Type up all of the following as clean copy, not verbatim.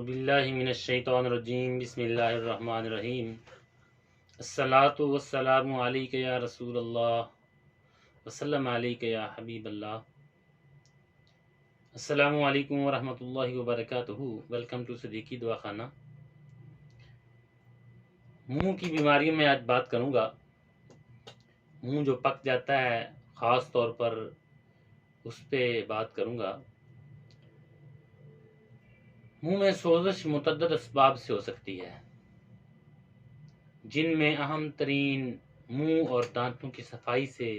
अऊज़ुबिल्लाहि मिनश्शैतानिर्रजीम बिस्मिल्लाहिर्रहमानिर्रहीम। अस्सलातु वस्सलामु अलैका या रसूलल्लाह वसल्लम अलैका या हबीबल्लाह। अस्सलामु अलैकुम वरहमतुल्लाहि वबरकातुहू। वेलकम टू सिद्दीकी दवाखाना। मुंह की बीमारियों में आज बात करूंगा। मुंह जो पक जाता है ख़ास तौर पर उस पर बात करूंगा। मुंह में सोजिश मुतअद्दिद असबाब से हो सकती है, जिनमें अहम तरीन मुंह और दांतों की सफाई से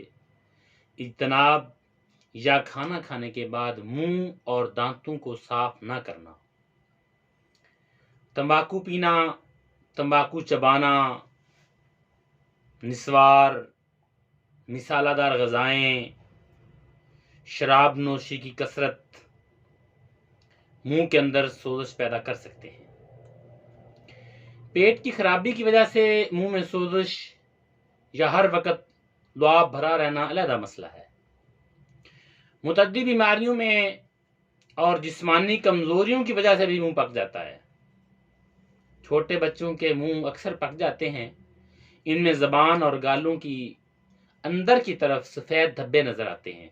इज्तनाब या खाना खाने के बाद मुंह और दांतों को साफ ना करना, तंबाकू पीना, तंबाकू चबाना, निस्वार, मिसालादार ग़िज़ाएँ, शराब नोशी की कसरत मुंह के अंदर सोजिश पैदा कर सकते हैं। पेट की खराबी की वजह से मुंह में सोजिश या हर वक्त लुआब भरा रहना अलग मसला है। मुतअद्दिद बीमारियों में और जिस्मानी कमज़ोरियों की वजह से भी मुंह पक जाता है। छोटे बच्चों के मुंह अक्सर पक जाते हैं। इनमें ज़बान और गालों की अंदर की तरफ सफ़ेद धब्बे नज़र आते हैं।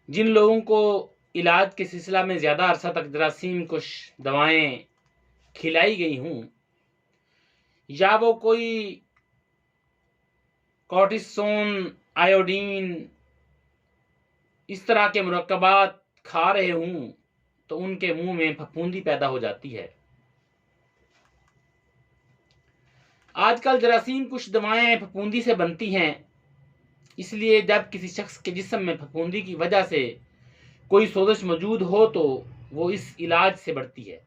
जिन लोगों को इलाज के सिलसिला में ज़्यादा अरसा तक जरासीम कुछ दवाएं खिलाई गई हूँ, या वो कोई कॉर्टिसोन, आयोडीन इस तरह के मुरक्कबात खा रहे हूँ, तो उनके मुंह में फफूंदी पैदा हो जाती है। आजकल जरासीम कुछ दवाएं फफूंदी से बनती हैं, इसलिए जब किसी शख्स के जिस्म में फफूंदी की वजह से कोई सोजिश मौजूद हो तो वो इस इलाज से बढ़ती है।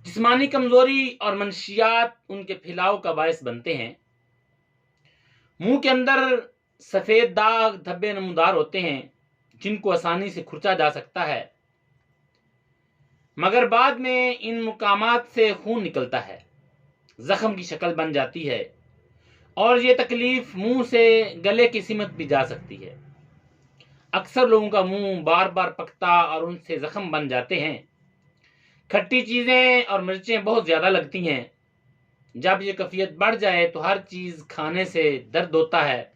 जिस्मानी कमज़ोरी और मनशियात उनके फैलाव का बायस बनते हैं। मुंह के अंदर सफ़ेद दाग धब्बे नमूदार होते हैं, जिनको आसानी से खुरचा जा सकता है, मगर बाद में इन मुकामात से खून निकलता है, ज़ख्म की शक्ल बन जाती है और ये तकलीफ मुंह से गले की सिमत भी जा सकती है। अक्सर लोगों का मुंह बार बार पकता और उनसे ज़ख्म बन जाते हैं। खट्टी चीज़ें और मिर्चें बहुत ज़्यादा लगती हैं। जब ये कैफियत बढ़ जाए तो हर चीज़ खाने से दर्द होता है,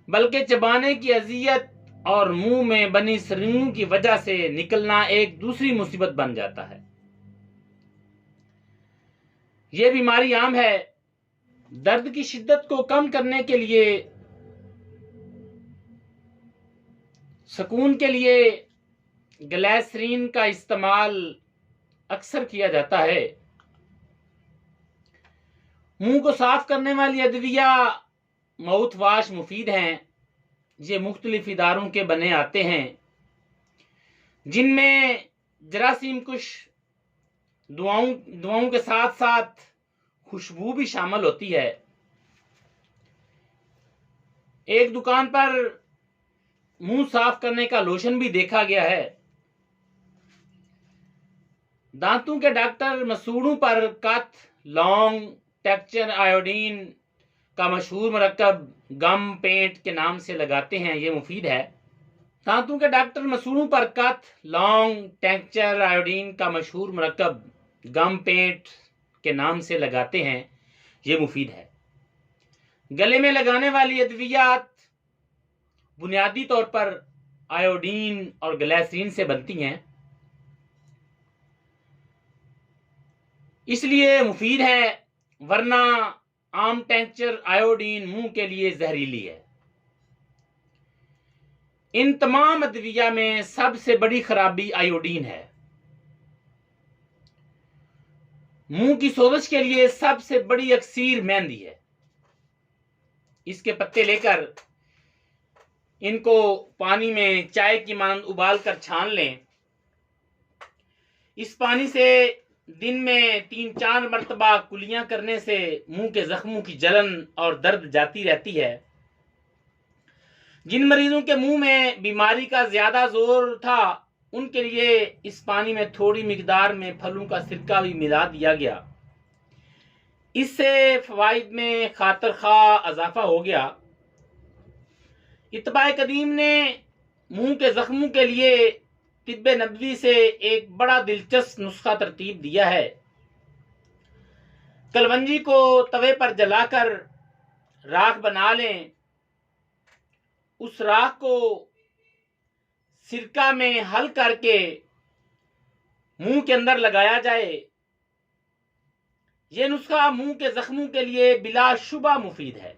बल्कि चबाने की अजियत और मुंह में बनी सरियों की वजह से निकलना एक दूसरी मुसीबत बन जाता है। ये बीमारी आम है। दर्द की शिद्दत को कम करने के लिए, सुकून के लिए ग्लिसरीन का इस्तेमाल अक्सर किया जाता है। मुंह को साफ करने वाली अदविया माउथ वाश मुफीद हैं। ये मुख्तलिफ इदारों के बने आते हैं, जिनमें जरासीम कुछ दुआओं के साथ साथ खुशबू भी शामिल होती है। एक दुकान पर मुंह साफ करने का लोशन भी देखा गया है। दांतों के डॉक्टर मसूड़ों पर कथ, लौंग, टेक्चर आयोडीन का मशहूर मरकब गम पेंट के नाम से लगाते हैं। ये मुफीद है। दांतों के डॉक्टर मसूड़ों पर कथ, लौंग, टेक्चर आयोडीन का मशहूर मरकब गम पेंट के नाम से लगाते हैं। ये मुफीद है। गले में लगाने वाली अद्वियात बुनियादी तौर पर आयोडीन और ग्लिसरीन से बनती हैं, इसलिए मुफीद है, वरना आम टेंचर आयोडीन मुंह के लिए जहरीली है। इन तमाम अद्विया में सबसे बड़ी खराबी आयोडीन है। मुंह की सोजिश के लिए सबसे बड़ी अक्सीर मेहंदी है। इसके पत्ते लेकर इनको पानी में चाय की मानंद उबाल कर छान लें। इस पानी से दिन में 3-4 मरतबा कुलियां करने से मुंह के जख्मों की जलन और दर्द जाती रहती है। जिन मरीजों के मुंह में बीमारी का ज्यादा जोर था, उनके लिए इस पानी में थोड़ी मिकदार में फलों का सिरका भी मिला दिया गया। इससे फवाइद में खातर खा इजाफा हो गया। इत्बाए कदीम ने मुंह के जख्मों के लिए तिब्ब नबवी से एक बड़ा दिलचस्प नुस्खा तरतीब दिया है। कलवंजी को तवे पर जलाकर राख बना लें, उस राख को सिरका में हल करके मुंह के अंदर लगाया जाए। यह नुस्खा मुंह के जख्मों के लिए बिलाशुबा मुफीद है।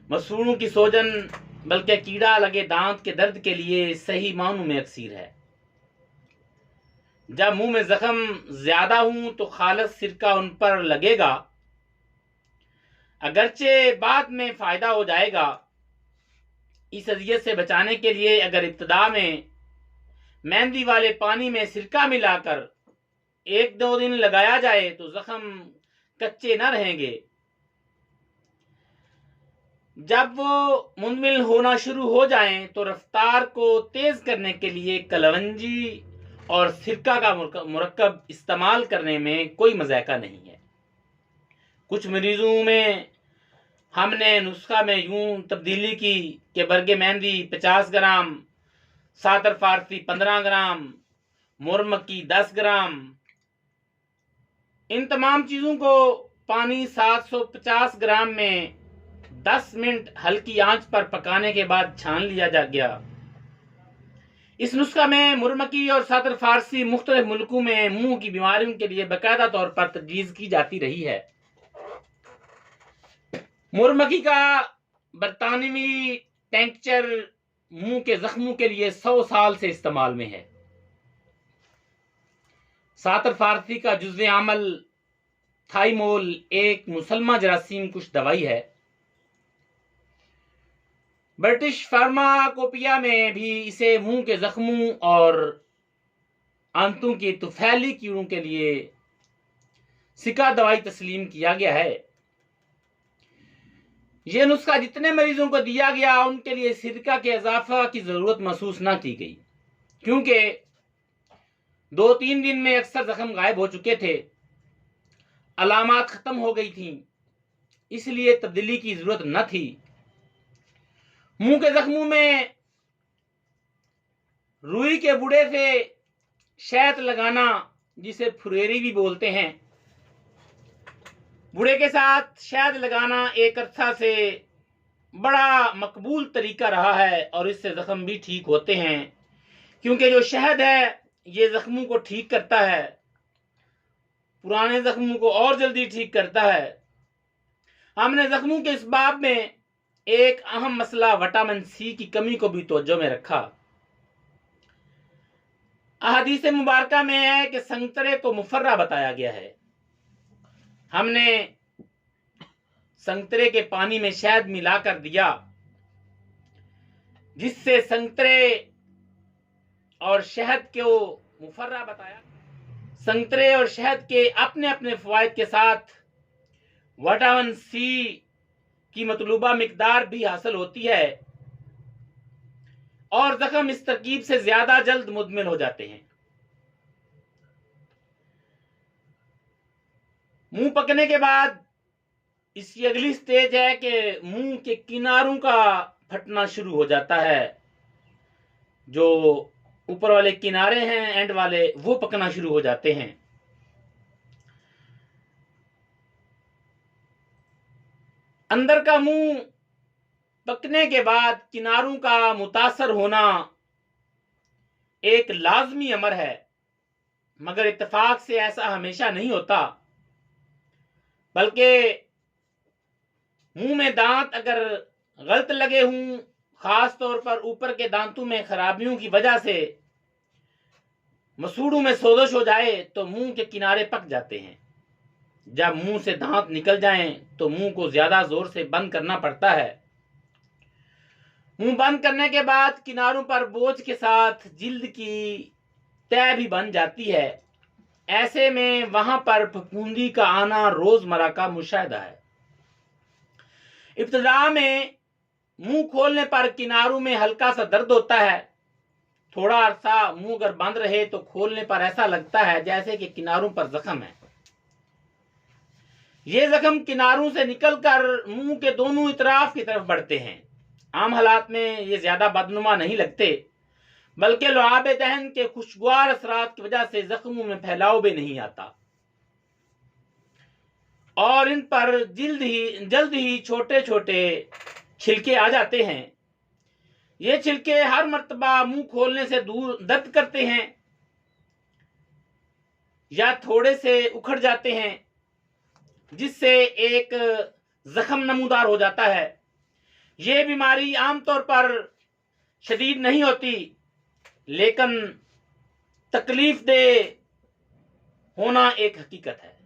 मसूड़ों की सोजन बल्कि कीड़ा लगे दांत के दर्द के लिए सही मानों में अक्सीर है। जब मुंह में जख्म ज्यादा हों तो खालस सिरका उन पर लगेगा, अगरचे बाद में फायदा हो जाएगा। इस अजियत से बचाने के लिए अगर इब्तदा में मेहंदी वाले पानी में सिरका मिलाकर 1-2 दिन लगाया जाए तो जख्म कच्चे न रहेंगे। जब वो मुंदमिल होना शुरू हो जाएं तो रफ्तार को तेज करने के लिए कलवंजी और सिरका का मुरक्कब इस्तेमाल करने में कोई मज़ाक़ा नहीं है। कुछ मरीजों में हमने नुस्खा में यूं तब्दीली की कि बरगे मेहंदी 50 ग्राम, सातर फारसी 15 ग्राम, मुरमकी 10 ग्राम, इन तमाम चीज़ों को पानी 750 ग्राम में 10 मिनट हल्की आंच पर पकाने के बाद छान लिया जा गया। इस नुस्खा में मुरमकी और सातर फारसी मुख्तलिफ मुल्कों में मुंह की बीमारियों के लिए बाकायदा तौर पर तजवीज़ की जाती रही है। मुरमकी का बरतानवी टेंक्चर मुंह के जख्मों के लिए 100 साल से इस्तेमाल में है। सातर फारसी का जुज़्वे अमल थाइमोल एक मुसलमा जरासीम कुछ दवाई है। ब्रिटिश फार्माकोपिया में भी इसे मुंह के जख्मों और आंतों की तुफैली कीड़ों के लिए सिका दवाई तस्लीम किया गया है। यह नुस्खा जितने मरीजों को दिया गया उनके लिए सिरका के इजाफा की ज़रूरत महसूस न की गई, क्योंकि 2-3 दिन में अक्सर जख्म गायब हो चुके थे, अलामात ख़त्म हो गई थीं, इसलिए तब्दीली की ज़रूरत न थी। मुंह के जख्मों में रुई के बुढ़े से शहद लगाना, जिसे फुरेरी भी बोलते हैं, बुढ़े के साथ शहद लगाना एक अरसा से बड़ा मकबूल तरीका रहा है और इससे जख्म भी ठीक होते हैं, क्योंकि जो शहद है ये जख्मों को ठीक करता है, पुराने जख्मों को और जल्दी ठीक करता है। हमने जख्मों के इस बाब में एक अहम मसला विटामिन सी की कमी को भी तवज्जो में रखा। अहादीस मुबारका में है कि संतरे को मुफर्रा बताया गया है। हमने संतरे के पानी में शहद मिलाकर दिया, जिससे संतरे और शहद को मुफर्रा बताया। संतरे और शहद के अपने अपने फ़वाइद के साथ विटामिन सी की मतलूबा मिकदार भी हासिल होती है और जख्म इस तरकीब से ज्यादा जल्द मुदमिन हो जाते हैं। मुंह पकने के बाद इसकी अगली स्टेज है कि मुंह के किनारों का फटना शुरू हो जाता है। जो ऊपर वाले किनारे हैं, एंड वाले, वो पकना शुरू हो जाते हैं। अंदर का मुंह पकने के बाद किनारों का मुतासर होना एक लाजमी अमर है, मगर इत्तेफाक से ऐसा हमेशा नहीं होता, बल्कि मुंह में दांत अगर गलत लगे हों, खास तौर पर ऊपर के दांतों में खराबियों की वजह से मसूड़ों में सोजश हो जाए तो मुंह के किनारे पक जाते हैं। जब मुंह से दांत निकल जाएं तो मुंह को ज्यादा जोर से बंद करना पड़ता है। मुंह बंद करने के बाद किनारों पर बोझ के साथ जिल्द की तह भी बन जाती है। ऐसे में वहां पर फफूंदी का आना रोजमर्रा का मुशाहिदा है। इब्तिदा में मुंह खोलने पर किनारों में हल्का सा दर्द होता है। थोड़ा अरसा मुंह अगर बंद रहे तो खोलने पर ऐसा लगता है जैसे कि किनारों पर जख्म है। ये जख्म किनारों से निकलकर मुंह के दोनों इतराफ की तरफ बढ़ते हैं। आम हालात में ये ज्यादा बदनुमा नहीं लगते, बल्कि लुआब दहन के खुशगवार असरात की वजह से जख्मों में फैलाव भी नहीं आता और इन पर जल्द ही छोटे छोटे छिलके आ जाते हैं। ये छिलके हर मर्तबा मुंह खोलने से दूर दर्द करते हैं या थोड़े से उखड़ जाते हैं, जिससे एक जख्म नमूदार हो जाता है। ये बीमारी आमतौर पर शदीद नहीं होती, लेकिन तकलीफ दे होना एक हकीकत है।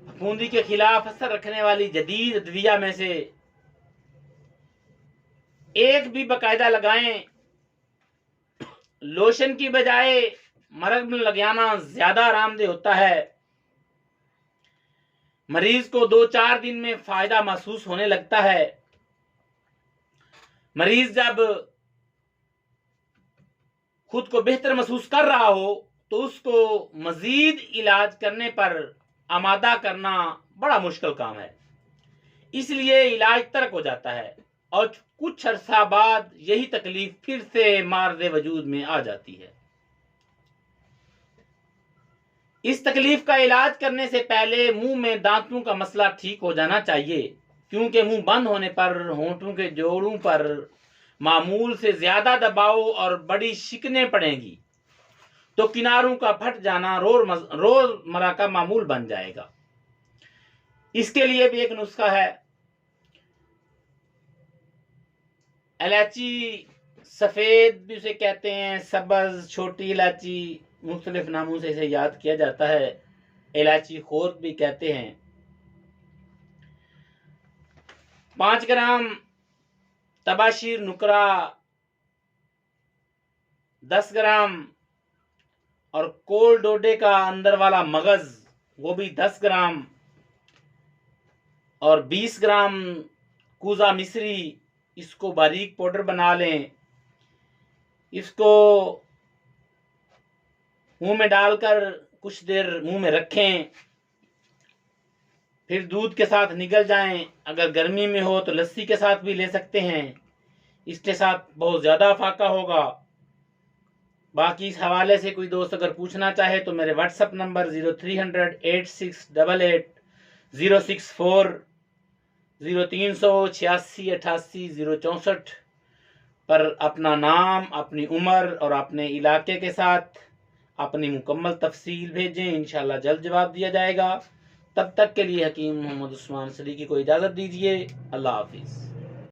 फफूंदी के खिलाफ असर रखने वाली जदीद अदविया में से एक भी बाकायदा लगाएं। लोशन की बजाय मरहम में लगाना ज्यादा आरामदेह होता है। मरीज को 2-4 दिन में फायदा महसूस होने लगता है। मरीज जब खुद को बेहतर महसूस कर रहा हो तो उसको मजीद इलाज करने पर आमादा करना बड़ा मुश्किल काम है, इसलिए इलाज तर्क हो जाता है और कुछ अरसा बाद यही तकलीफ फिर से मार्दे वजूद में आ जाती है। इस तकलीफ का इलाज करने से पहले मुंह में दांतों का मसला ठीक हो जाना चाहिए, क्योंकि मुंह बंद होने पर होंठों के जोड़ों पर मामूल से ज्यादा दबाव और बड़ी शिकनें पड़ेंगी तो किनारों का फट जाना रोजमर्रा का मामूल बन जाएगा। इसके लिए भी एक नुस्खा है। इलायची सफेद भी उसे कहते हैं, सब्ज, छोटी इलायची, मुख्तलिफ नामों से इसे याद किया जाता है। इलायची खोर भी कहते हैं। 5 ग्राम तबाशीर नुकरा, 10 ग्राम और कोल डोडे का अंदर वाला मगज वो भी 10 ग्राम और 20 ग्राम कूजा मिश्री, इसको बारीक पाउडर बना लें। इसको मुंह में डालकर कुछ देर मुंह में रखें, फिर दूध के साथ निगल जाएं। अगर गर्मी में हो तो लस्सी के साथ भी ले सकते हैं, इसके साथ बहुत ज़्यादा फाका होगा। बाकी इस हवाले से कोई दोस्त अगर पूछना चाहे तो मेरे व्हाट्सएप नंबर 03008688 038688 पर अपना नाम, अपनी उम्र और अपने इलाके के साथ अपनी मुकम्मल तफसील भेजें। इंशाल्लाह जल्द जवाब दिया जाएगा। तब तक के लिए हकीम मोहम्मद उस्मान सलीकी को इजाज़त दीजिए। अल्लाह हाफिज़।